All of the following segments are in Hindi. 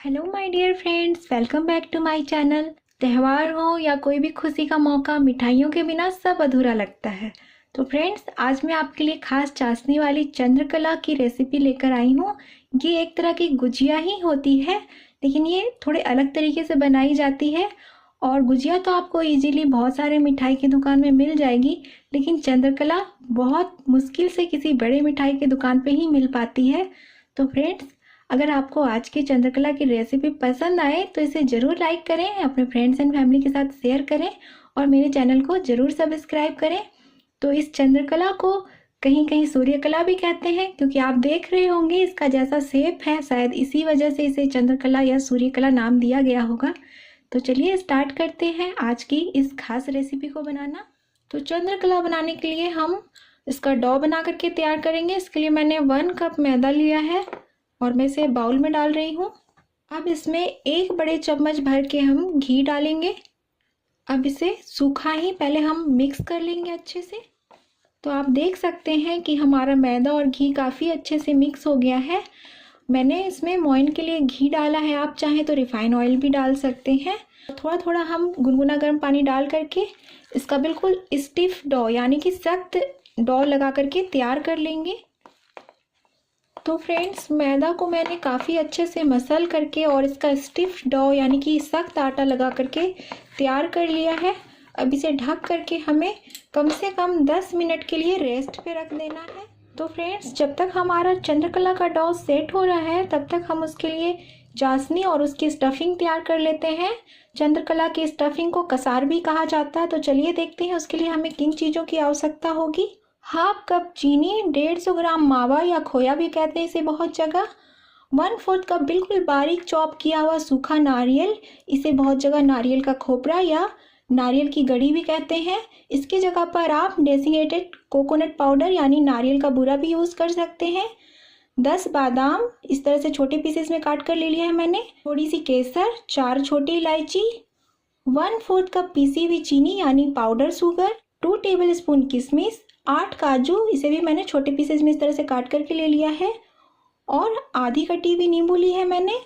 Hello my dear friends, welcome back to my channel. त्यौहार हो या कोई भी खुशी का मौका, मिठाइयों के बिना सब अधूरा लगता है। तो फ्रेंड्स, आज मैं आपके लिए खास चाशनी वाली चंद्रकला की रेसिपी लेकर आई हूँ। ये एक तरह की गुजिया ही होती है, लेकिन ये थोड़े अलग तरीके से बनाई जाती है। और गुजिया तो आपको इजीली बहुत सारे मिठाई की दुकान में मिल जाएगी, लेकिन चंद्रकला बहुत मुश्किल से किसी बड़े मिठाई की दुकान पे ही मिल पाती है। तो फ्रेंड्स, अगर आपको आज की चंद्रकला की रेसिपी पसंद आए तो इसे ज़रूर लाइक करें, अपने फ्रेंड्स एंड फैमिली के साथ शेयर करें और मेरे चैनल को ज़रूर सब्सक्राइब करें। तो इस चंद्रकला को कहीं कहीं सूर्यकला भी कहते हैं, क्योंकि आप देख रहे होंगे इसका जैसा शेप है, शायद इसी वजह से इसे चंद्रकला या सूर्यकला नाम दिया गया होगा। तो चलिए स्टार्ट करते हैं आज की इस खास रेसिपी को बनाना। तो चंद्रकला बनाने के लिए हम इसका डो बना करके तैयार करेंगे। इसके लिए मैंने 1 कप मैदा लिया है और मैं इसे बाउल में डाल रही हूँ। अब इसमें 1 बड़े चम्मच भर के हम घी डालेंगे। अब इसे सूखा ही पहले हम मिक्स कर लेंगे अच्छे से। तो आप देख सकते हैं कि हमारा मैदा और घी काफ़ी अच्छे से मिक्स हो गया है। मैंने इसमें मोइन के लिए घी डाला है, आप चाहें तो रिफाइन ऑयल भी डाल सकते हैं। थोड़ा थोड़ा हम गुनगुना गर्म पानी डाल करके इसका बिल्कुल स्टिफ डो यानी कि सख्त डो लगा करके तैयार कर लेंगे। तो फ्रेंड्स, मैदा को मैंने काफ़ी अच्छे से मसल करके और इसका स्टिफ डो यानी कि सख्त आटा लगा करके तैयार कर लिया है। अब इसे ढक करके हमें कम से कम 10 मिनट के लिए रेस्ट पे रख देना है। तो फ्रेंड्स, जब तक हमारा चंद्रकला का डो सेट हो रहा है तब तक हम उसके लिए चाशनी और उसकी स्टफिंग तैयार कर लेते हैं। चंद्रकला की स्टफिंग को कसार भी कहा जाता है। तो चलिए देखते हैं उसके लिए हमें किन चीज़ों की आवश्यकता होगी। 1/2 कप चीनी, 150 ग्राम मावा या खोया भी कहते हैं इसे बहुत जगह, 1/4 कप बिल्कुल बारीक चॉप किया हुआ सूखा नारियल, इसे बहुत जगह नारियल का खोपरा या नारियल की गड़ी भी कहते हैं। इसकी जगह पर आप डेसिकेटेड कोकोनट पाउडर यानी नारियल का बूरा भी यूज़ कर सकते हैं। 10 बादाम इस तरह से छोटे पीसेस में काट कर ले लिया है मैंने। थोड़ी सी केसर, 4 छोटी इलायची, 1/4 कप पीसी हुई चीनी यानी पाउडर शुगर, 2 टेबल स्पून किशमिश, 8 काजू, इसे भी मैंने छोटे पीसेज में इस तरह से काट करके ले लिया है। और आधी कटी हुई नींबू ली है मैंने।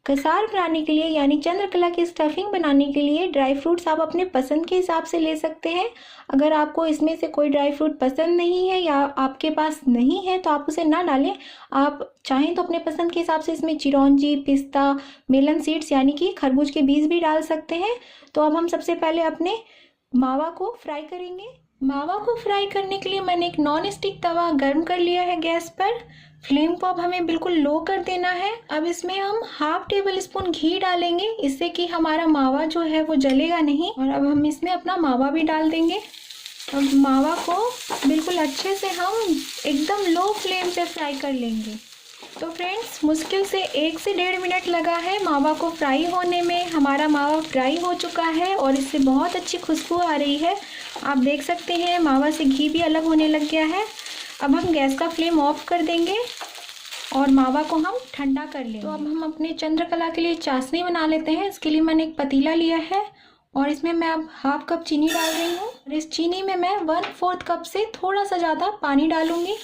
कसार बनाने के लिए यानी चंद्रकला की स्टफिंग बनाने के लिए ड्राई फ्रूट्स आप अपने पसंद के हिसाब से ले सकते हैं। अगर आपको इसमें से कोई ड्राई फ्रूट पसंद नहीं है या आपके पास नहीं है तो आप उसे ना डालें। आप चाहें तो अपने पसंद के हिसाब से इसमें चिरौंजी, पिस्ता, मेलन सीड्स यानी कि खरबूज के बीज भी डाल सकते हैं। तो अब हम सबसे पहले अपने मावा को फ्राई करेंगे। मावा को फ्राई करने के लिए मैंने एक नॉन स्टिक तवा गर्म कर लिया है गैस पर। फ्लेम को अब हमें बिल्कुल लो कर देना है। अब इसमें हम 1/2 टेबल स्पून घी डालेंगे, इससे कि हमारा मावा जो है वो जलेगा नहीं। और अब हम इसमें अपना मावा भी डाल देंगे। अब मावा को बिल्कुल अच्छे से हम एकदम लो फ्लेम पे फ्राई कर लेंगे। तो फ्रेंड्स, मुश्किल से 1 से 1.5 मिनट लगा है मावा को फ्राई होने में। हमारा मावा फ्राई हो चुका है और इससे बहुत अच्छी खुशबू आ रही है। आप देख सकते हैं मावा से घी भी अलग होने लग गया है। अब हम गैस का फ्लेम ऑफ कर देंगे और मावा को हम ठंडा कर लेंगे। तो अब हम अपने चंद्रकला के लिए चाशनी बना लेते हैं। इसके लिए मैंने एक पतीला लिया है और इसमें मैं अब 1/2 कप चीनी डाल रही हूँ। और इस चीनी में मैं 1/4 कप से थोड़ा सा ज़्यादा पानी डालूंगी।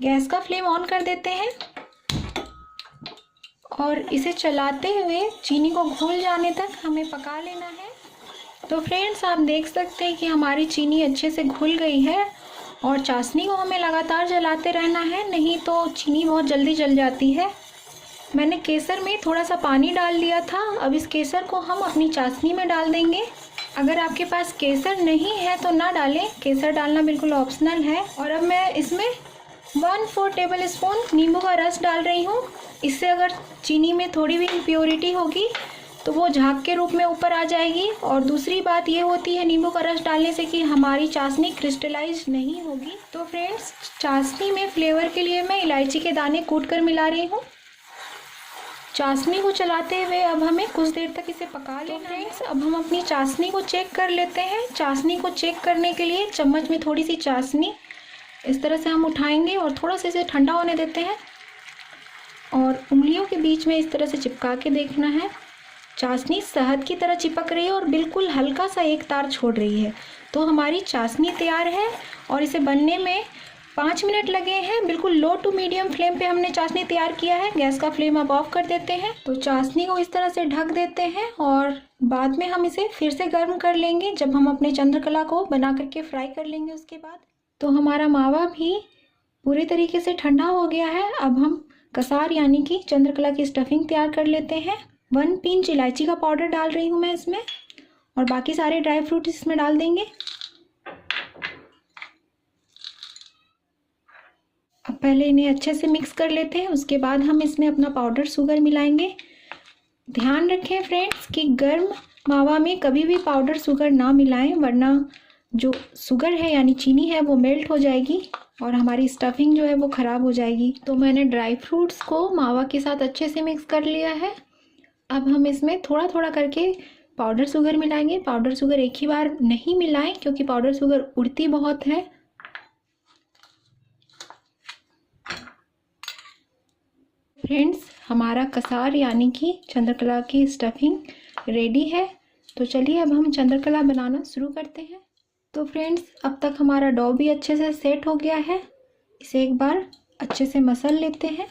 गैस का फ्लेम ऑन कर देते हैं और इसे चलाते हुए चीनी को घुल जाने तक हमें पका लेना है। तो फ्रेंड्स, आप देख सकते हैं कि हमारी चीनी अच्छे से घुल गई है और चाशनी को हमें लगातार जलाते रहना है, नहीं तो चीनी बहुत जल्दी जल जाती है। मैंने केसर में थोड़ा सा पानी डाल दिया था। अब इस केसर को हम अपनी चाशनी में डाल देंगे। अगर आपके पास केसर नहीं है तो ना डालें, केसर डालना बिल्कुल ऑप्शनल है। और अब मैं इसमें 1/4 टेबल स्पून नींबू का रस डाल रही हूँ। इससे अगर चीनी में थोड़ी भी इम्प्योरिटी होगी तो वो झाग के रूप में ऊपर आ जाएगी। और दूसरी बात ये होती है नींबू का रस डालने से कि हमारी चाशनी क्रिस्टलाइज नहीं होगी। तो फ्रेंड्स, चाशनी में फ्लेवर के लिए मैं इलायची के दाने कूट कर मिला रही हूँ। चाशनी को चलाते हुए अब हमें कुछ देर तक इसे पका लेना है। फ्रेंड्स, अब हम अपनी चाशनी को चेक कर लेते हैं। चाशनी को चेक करने के लिए चम्मच में थोड़ी सी चाशनी इस तरह से हम उठाएंगे और थोड़ा सा इसे ठंडा होने देते हैं और उंगलियों के बीच में इस तरह से चिपका के देखना है। चाशनी शहद की तरह चिपक रही है और बिल्कुल हल्का सा एक तार छोड़ रही है। तो हमारी चाशनी तैयार है और इसे बनने में 5 मिनट लगे हैं। बिल्कुल लो टू मीडियम फ्लेम पे हमने चाशनी तैयार किया है। गैस का फ्लेम अब ऑफ कर देते हैं। तो चाशनी को इस तरह से ढक देते हैं और बाद में हम इसे फिर से गर्म कर लेंगे जब हम अपने चंद्रकला को बना करके फ्राई कर लेंगे उसके बाद। तो हमारा मावा भी पूरी तरीके से ठंडा हो गया है। अब हम कसार यानी कि चंद्रकला की स्टफिंग तैयार कर लेते हैं। 1 पिंच इलायची का पाउडर डाल रही हूँ मैं इसमें और बाकी सारे ड्राई फ्रूट इसमें डाल देंगे। अब पहले इन्हें अच्छे से मिक्स कर लेते हैं, उसके बाद हम इसमें अपना पाउडर शुगर मिलाएंगे। ध्यान रखें फ्रेंड्स कि गर्म मावा में कभी भी पाउडर शुगर ना मिलाएं, वरना जो शुगर है यानी चीनी है वो मेल्ट हो जाएगी और हमारी स्टफिंग जो है वो ख़राब हो जाएगी। तो मैंने ड्राई फ्रूट्स को मावा के साथ अच्छे से मिक्स कर लिया है। अब हम इसमें थोड़ा थोड़ा करके पाउडर शुगर मिलाएंगे। पाउडर शुगर एक ही बार नहीं मिलाएं क्योंकि पाउडर शुगर उड़ती बहुत है। फ्रेंड्स, हमारा कसार यानी कि चंद्रकला की स्टफिंग रेडी है। तो चलिए अब हम चंद्रकला बनाना शुरू करते हैं। तो फ्रेंड्स, अब तक हमारा डो भी अच्छे से सेट हो गया है। इसे एक बार अच्छे से मसल लेते हैं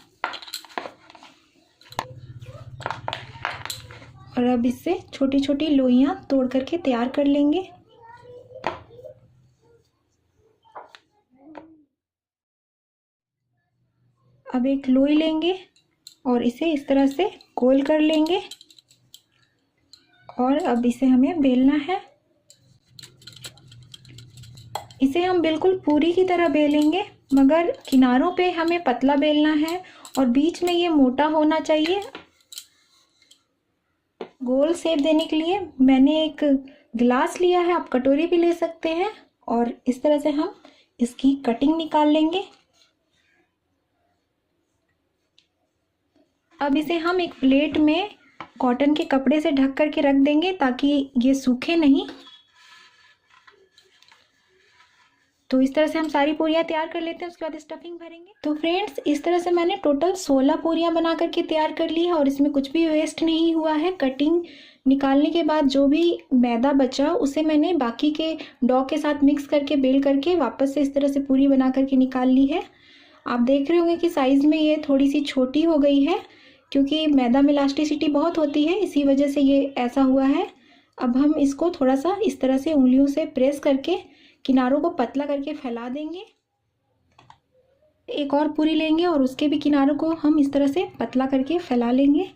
और अब इससे छोटी छोटी लोइयां तोड़ करके तैयार कर लेंगे। अब एक लोई लेंगे और इसे इस तरह से गोल कर लेंगे और अब इसे हमें बेलना है। इसे हम बिल्कुल पूरी की तरह बेलेंगे, मगर किनारों पे हमें पतला बेलना है और बीच में ये मोटा होना चाहिए। गोल शेप देने के लिए मैंने एक गिलास लिया है, आप कटोरी भी ले सकते हैं, और इस तरह से हम इसकी कटिंग निकाल लेंगे। अब इसे हम एक प्लेट में कॉटन के कपड़े से ढक करके रख देंगे ताकि ये सूखे नहीं। तो इस तरह से हम सारी पूरियां तैयार कर लेते हैं, उसके बाद स्टफिंग भरेंगे। तो फ्रेंड्स, इस तरह से मैंने टोटल 16 पूरियां बना करके तैयार कर ली है और इसमें कुछ भी वेस्ट नहीं हुआ है। कटिंग निकालने के बाद जो भी मैदा बचा उसे मैंने बाकी के डो के साथ मिक्स करके बेल करके वापस से इस तरह से पूरी बना करके निकाल ली है। आप देख रहे होंगे कि साइज़ में ये थोड़ी सी छोटी हो गई है क्योंकि मैदा में इलास्टिसिटी बहुत होती है, इसी वजह से ये ऐसा हुआ है। अब हम इसको थोड़ा सा इस तरह से उंगलियों से प्रेस करके किनारों को पतला करके फैला देंगे। एक और पूरी लेंगे और उसके भी किनारों को हम इस तरह से पतला करके फैला लेंगे।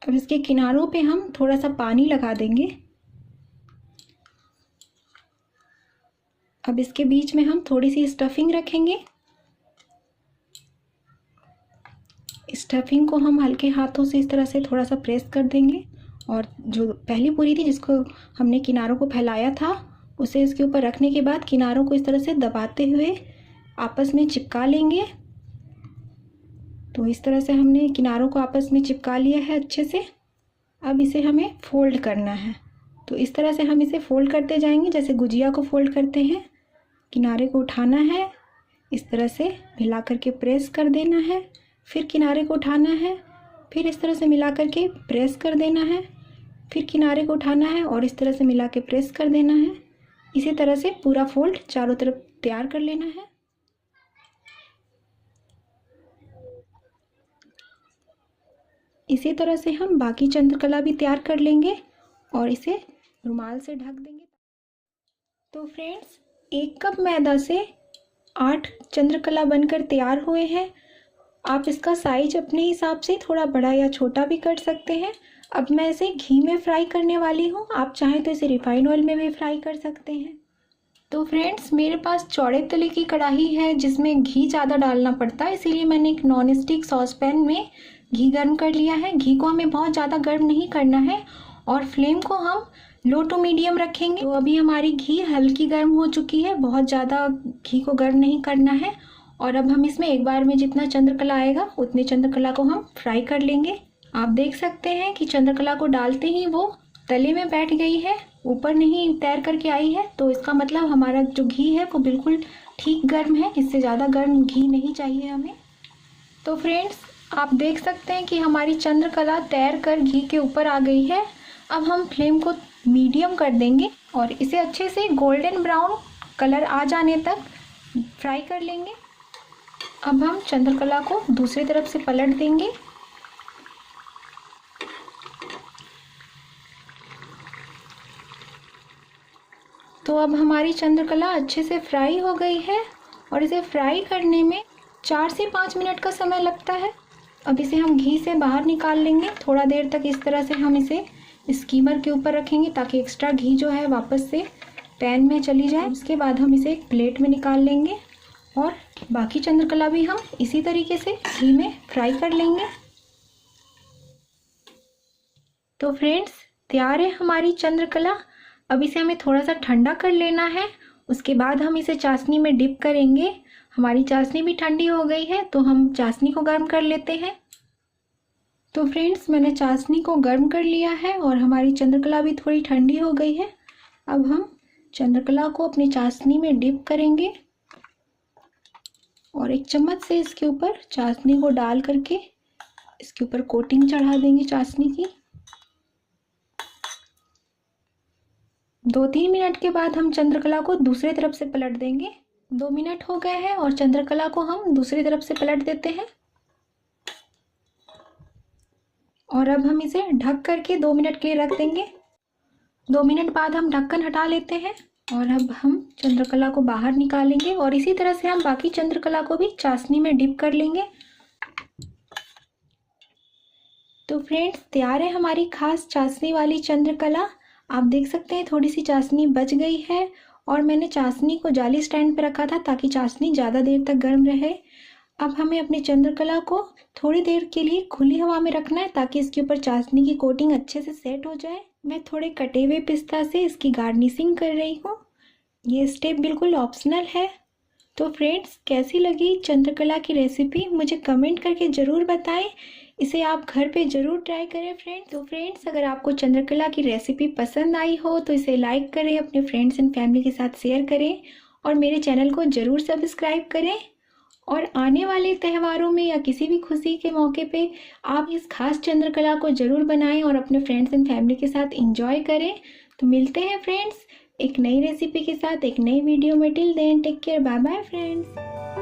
अब इसके किनारों पे हम थोड़ा सा पानी लगा देंगे। अब इसके बीच में हम थोड़ी सी स्टफिंग रखेंगे। स्टफिंग को हम हल्के हाथों से इस तरह से थोड़ा सा प्रेस कर देंगे और जो पहली पूरी थी जिसको हमने किनारों को फैलाया था उसे इसके ऊपर रखने के बाद किनारों को इस तरह से दबाते हुए आपस में चिपका लेंगे। तो इस तरह से हमने किनारों को आपस में चिपका लिया है अच्छे से। अब इसे हमें फोल्ड करना है। तो इस तरह से हम इसे फोल्ड करते जाएंगे जैसे गुजिया को फोल्ड करते हैं। किनारे को उठाना है, इस तरह से मिला करके प्रेस कर देना है, फिर किनारे को उठाना है, फिर इस तरह से मिला करके प्रेस कर देना है, फिर किनारे को उठाना है और इस तरह से मिला के प्रेस कर देना है। इसी तरह से पूरा फोल्ड चारों तरफ तैयार कर लेना है। इसी तरह से हम बाकी चंद्रकला भी तैयार कर लेंगे और इसे रुमाल से ढक देंगे। तो फ्रेंड्स, 1 कप मैदा से 8 चंद्रकला बनकर तैयार हुए हैं। आप इसका साइज अपने हिसाब से थोड़ा बड़ा या छोटा भी कर सकते हैं। अब मैं इसे घी में फ्राई करने वाली हूँ, आप चाहें तो इसे रिफाइंड ऑयल में भी फ्राई कर सकते हैं। तो फ्रेंड्स, मेरे पास चौड़े तले की कढ़ाई है जिसमें घी ज़्यादा डालना पड़ता है, इसीलिए मैंने एक नॉन स्टिक सॉस पैन में घी गर्म कर लिया है। घी को हमें बहुत ज़्यादा गर्म नहीं करना है और फ्लेम को हम लो टू मीडियम रखेंगे। तो अभी हमारी घी हल्की गर्म हो चुकी है, बहुत ज़्यादा घी को गर्म नहीं करना है। और अब हम इसमें एक बार में जितना चंद्रकला आएगा उतनी चंद्रकला को हम फ्राई कर लेंगे। आप देख सकते हैं कि चंद्रकला को डालते ही वो तले में बैठ गई है, ऊपर नहीं तैर करके आई है। तो इसका मतलब हमारा जो घी है वो बिल्कुल ठीक गर्म है, इससे ज़्यादा गर्म घी नहीं चाहिए हमें। तो फ्रेंड्स, आप देख सकते हैं कि हमारी चंद्रकला तैर कर घी के ऊपर आ गई है। अब हम फ्लेम को मीडियम कर देंगे और इसे अच्छे से गोल्डन ब्राउन कलर आ जाने तक फ्राई कर लेंगे। अब हम चंद्रकला को दूसरी तरफ से पलट देंगे। तो अब हमारी चंद्रकला अच्छे से फ्राई हो गई है और इसे फ्राई करने में 4 से 5 मिनट का समय लगता है। अब इसे हम घी से बाहर निकाल लेंगे। थोड़ा देर तक इस तरह से हम इसे स्कीमर के ऊपर रखेंगे ताकि एक्स्ट्रा घी जो है वापस से पैन में चली जाए। उसके बाद हम इसे एक प्लेट में निकाल लेंगे और बाकी चंद्रकला भी हम इसी तरीके से घी में फ्राई कर लेंगे। तो फ्रेंड्स, तैयार है हमारी चंद्रकला। अब इसे हमें थोड़ा सा ठंडा कर लेना है। उसके बाद हम इसे चाशनी में डिप करेंगे। हमारी चाशनी भी ठंडी हो गई है तो हम चाशनी को गर्म कर लेते हैं। तो फ्रेंड्स, मैंने चाशनी को गर्म कर लिया है और हमारी चंद्रकला भी थोड़ी ठंडी हो गई है। अब हम चंद्रकला को अपनी चाशनी में डिप करेंगे और एक चम्मच से इसके ऊपर चाशनी को डाल करके इसके ऊपर कोटिंग चढ़ा देंगे चाशनी की। 2-3 मिनट के बाद हम चंद्रकला को दूसरी तरफ से पलट देंगे। 2 मिनट हो गए हैं और चंद्रकला को हम दूसरी तरफ से पलट देते हैं और अब हम इसे ढक करके 2 मिनट के लिए रख देंगे। 2 मिनट बाद हम ढक्कन हटा लेते हैं और अब हम चंद्रकला को बाहर निकालेंगे और इसी तरह से हम बाकी चंद्रकला को भी चाशनी में डिप कर लेंगे। तो फ्रेंड्स, तैयार है हमारी खास चाशनी वाली चंद्रकला। आप देख सकते हैं थोड़ी सी चाशनी बच गई है और मैंने चाशनी को जाली स्टैंड पर रखा था ताकि चाशनी ज़्यादा देर तक गर्म रहे। अब हमें अपनी चंद्रकला को थोड़ी देर के लिए खुली हवा में रखना है ताकि इसके ऊपर चाशनी की कोटिंग अच्छे से सेट हो जाए। मैं थोड़े कटे हुए पिस्ता से इसकी गार्निशिंग कर रही हूँ। ये स्टेप बिल्कुल ऑप्शनल है। तो फ्रेंड्स, कैसी लगी चंद्रकला की रेसिपी मुझे कमेंट करके ज़रूर बताएं। इसे आप घर पे ज़रूर ट्राई करें फ्रेंड्स। तो फ्रेंड्स, अगर आपको चंद्रकला की रेसिपी पसंद आई हो तो इसे लाइक करें, अपने फ्रेंड्स एंड फैमिली के साथ शेयर करें और मेरे चैनल को ज़रूर सब्सक्राइब करें। और आने वाले त्योहारों में या किसी भी खुशी के मौके पे आप इस खास चंद्रकला को ज़रूर बनाएं और अपने फ्रेंड्स एंड फैमिली के साथ एंजॉय करें। तो मिलते हैं फ्रेंड्स एक नई रेसिपी के साथ एक नई वीडियो में। Till then take care, bye bye friends.